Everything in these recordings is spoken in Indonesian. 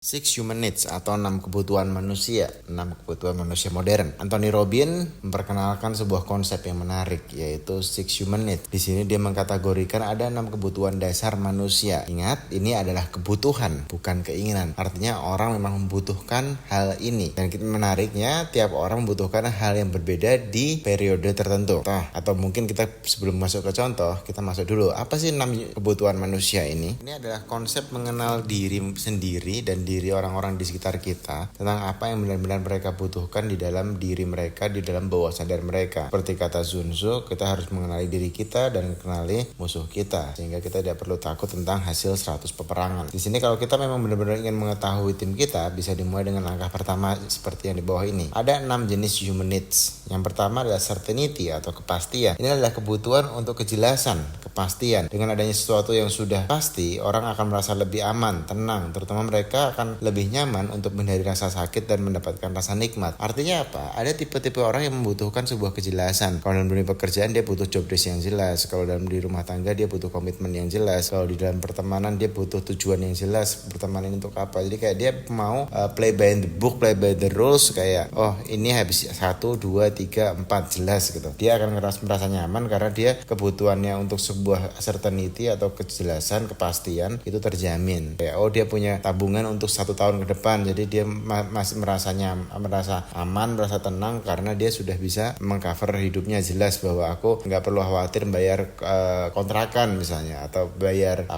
Six Human Needs atau 6 kebutuhan manusia, 6 kebutuhan manusia modern. Anthony Robbins memperkenalkan sebuah konsep yang menarik, yaitu Six Human Needs. Di sini dia mengkategorikan ada 6 kebutuhan dasar manusia. Ingat, ini adalah kebutuhan, bukan keinginan. Artinya orang memang membutuhkan hal ini. Dan menariknya, tiap orang membutuhkan hal yang berbeda di periode tertentu. Atau mungkin kita sebelum masuk ke contoh, kita masuk dulu. Apa sih 6 kebutuhan manusia ini? Ini adalah konsep mengenal diri sendiri dan diri orang-orang di sekitar kita, tentang apa yang benar-benar mereka butuhkan di dalam diri mereka, di dalam bawah sadar mereka. Seperti kata Sun Tzu, kita harus mengenali diri kita dan mengenali musuh kita, sehingga kita tidak perlu takut tentang hasil 100 peperangan. Di sini kalau kita memang benar-benar ingin mengetahui tim kita, bisa dimulai dengan langkah pertama seperti yang di bawah ini. Ada 6 jenis human needs. Yang pertama adalah certainty atau kepastian. Ini adalah kebutuhan untuk kejelasan, kepastian. Dengan adanya sesuatu yang sudah pasti, orang akan merasa lebih aman, tenang, terutama mereka akan lebih nyaman untuk menghindari rasa sakit dan mendapatkan rasa nikmat. Artinya apa? Ada tipe-tipe orang yang membutuhkan sebuah kejelasan. Kalau dalam dunia pekerjaan dia butuh job desk yang jelas. Kalau dalam di rumah tangga dia butuh komitmen yang jelas. Kalau di dalam pertemanan dia butuh tujuan yang jelas. Pertemanan ini untuk apa? Jadi kayak dia mau play by the book, play by the rules. Kayak ini habis 1, 2, 3, 4 jelas gitu. Dia akan merasa nyaman karena dia kebutuhannya untuk sebuah certainty atau kejelasan, kepastian itu terjamin. Kayak dia punya tabungan untuk 1 tahun ke depan, jadi dia masih merasa aman, merasa tenang karena dia sudah bisa mengcover hidupnya jelas bahwa aku nggak perlu khawatir bayar kontrakan misalnya atau bayar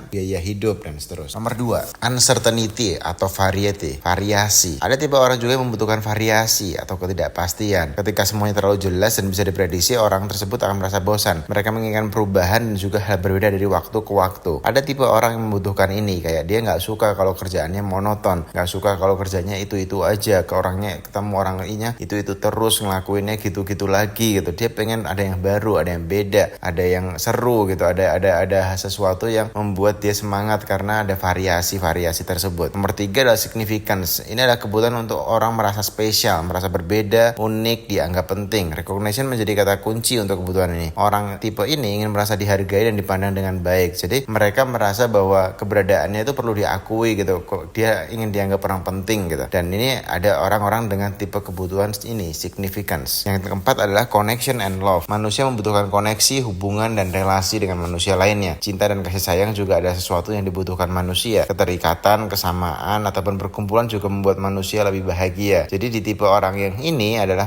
biaya hidup dan seterusnya. Nomor 2, uncertainty atau variasi. Ada tipe orang juga yang membutuhkan variasi atau ketidakpastian. Ketika semuanya terlalu jelas dan bisa diprediksi, orang tersebut akan merasa bosan. Mereka menginginkan perubahan dan juga hal berbeda dari waktu ke waktu. Ada tipe orang yang membutuhkan ini, kayak dia nggak suka kalau kerjaannya monoton, nggak suka kalau kerjanya itu aja, ke orangnya ketemu orang lainnya itu terus ngelakuinnya gitu lagi gitu. Dia pengen ada yang baru, ada yang beda, ada yang seru gitu, ada sesuatu yang membuat dia semangat karena ada variasi tersebut. Nomor 3 adalah significance. Ini adalah kebutuhan untuk orang merasa spesial, merasa berbeda, unik, dianggap penting. Recognition menjadi kata kunci untuk kebutuhan ini. Orang tipe ini ingin merasa dihargai dan dipandang dengan baik. Jadi mereka merasa bahwa keberadaannya itu perlu diakui gitu, kok dia ingin dianggap orang penting gitu. Dan ini ada orang-orang dengan tipe kebutuhan ini, significance. Yang keempat adalah connection and love. Manusia membutuhkan koneksi, hubungan dan relasi dengan manusia lainnya. Cinta dan kasih sayang juga ada sesuatu yang dibutuhkan manusia. Keterikatan, kesamaan ataupun perkumpulan juga membuat manusia lebih bahagia. Jadi di tipe orang yang ini adalah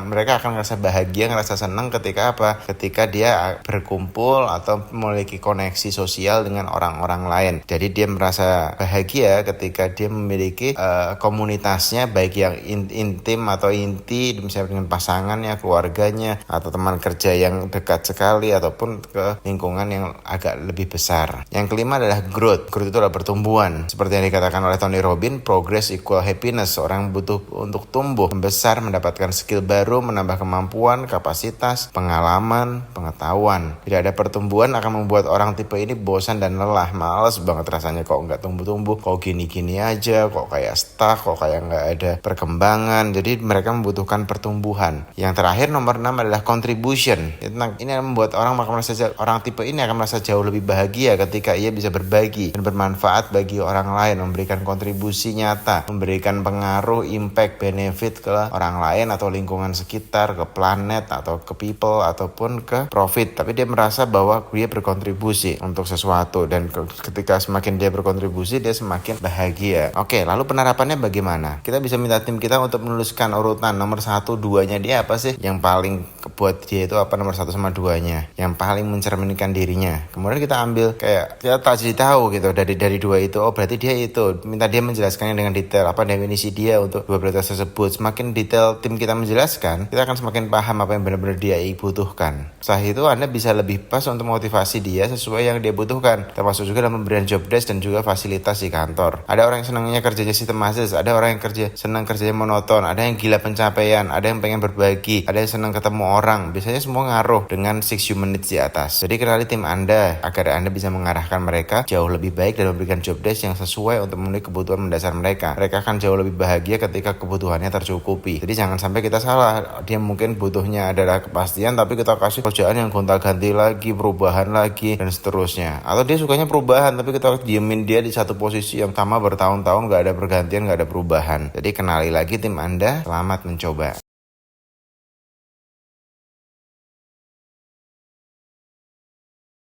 mereka akan merasa bahagia, merasa senang ketika apa? Ketika dia berkumpul atau memiliki koneksi sosial dengan orang-orang lain. Jadi dia merasa bahagia ketika dia memiliki komunitasnya, baik yang intim atau inti, misalnya dengan pasangannya, keluarganya, atau teman kerja yang dekat sekali, ataupun ke lingkungan yang agak lebih besar. Yang kelima adalah growth. Growth itu adalah pertumbuhan. Seperti yang dikatakan oleh Tony Robbins, progress equal happiness. Orang butuh untuk tumbuh, membesar, mendapatkan skill baru, menambah kemampuan, kapasitas, pengalaman, pengetahuan. Tidak ada pertumbuhan akan membuat orang tipe ini bosan dan lelah, males banget rasanya, kok nggak tumbuh-tumbuh, kok gini-gini aja, kok kayak stuck, kok kayak nggak ada perkembangan. Jadi mereka membutuhkan pertumbuhan. Yang terakhir nomor 6 adalah contribution. Ini akan membuat orang tipe ini akan merasa jauh lebih bahagia ketika ia bisa berbagi dan bermanfaat bagi orang lain, memberikan kontribusi nyata, memberikan pengaruh, impact, benefit ke orang lain atau lingkungan sekitar, ke planet atau ke people ataupun ke profit. Tapi dia merasa bahwa dia berkontribusi untuk sesuatu, dan ketika semakin dia berkontribusi, dia semakin bahagia. Oke, lalu penerapannya bagaimana? Kita bisa minta tim kita untuk menuliskan urutan nomor 1, 2-nya dia apa sih? Yang paling buat dia itu apa nomor 1 sama 2-nya? Yang paling mencerminkan dirinya. Kemudian kita ambil kayak kita tak jadi tahu gitu dari 2 itu. Berarti dia itu. Minta dia menjelaskannya dengan detail, apa definisi dia untuk 2 prioritas tersebut. Semakin detail tim kita menjelaskan, kita akan semakin paham apa yang benar-benar dia butuhkan. Setelah itu Anda bisa lebih pas untuk motivasi dia sesuai yang dia butuhkan, termasuk juga dalam pemberian job desk dan juga fasilitas di kantor. Ada orang yang senangnya kerjanya sistematis, ada orang yang senang kerjanya monoton, ada yang gila pencapaian, ada yang pengen berbagi, ada yang senang ketemu orang. Biasanya semua ngaruh dengan 6 human needs di atas. Jadi kenali tim Anda agar Anda bisa mengarahkan mereka jauh lebih baik dan memberikan job desk yang sesuai untuk memenuhi kebutuhan mendasar mereka. Mereka akan jauh lebih bahagia ketika kebutuhannya tercukupi. Jadi jangan sampai kita salah. Dia mungkin butuhnya adalah kepastian, tapi kita kasih kerjaan yang gonta-ganti lagi, perubahan lagi dan seterusnya. Atau dia sukanya perubahan tapi kita diemin dia di satu posisi yang sama bertahun-tahun, gak ada pergantian, gak ada perubahan. Jadi kenali lagi tim Anda, selamat mencoba.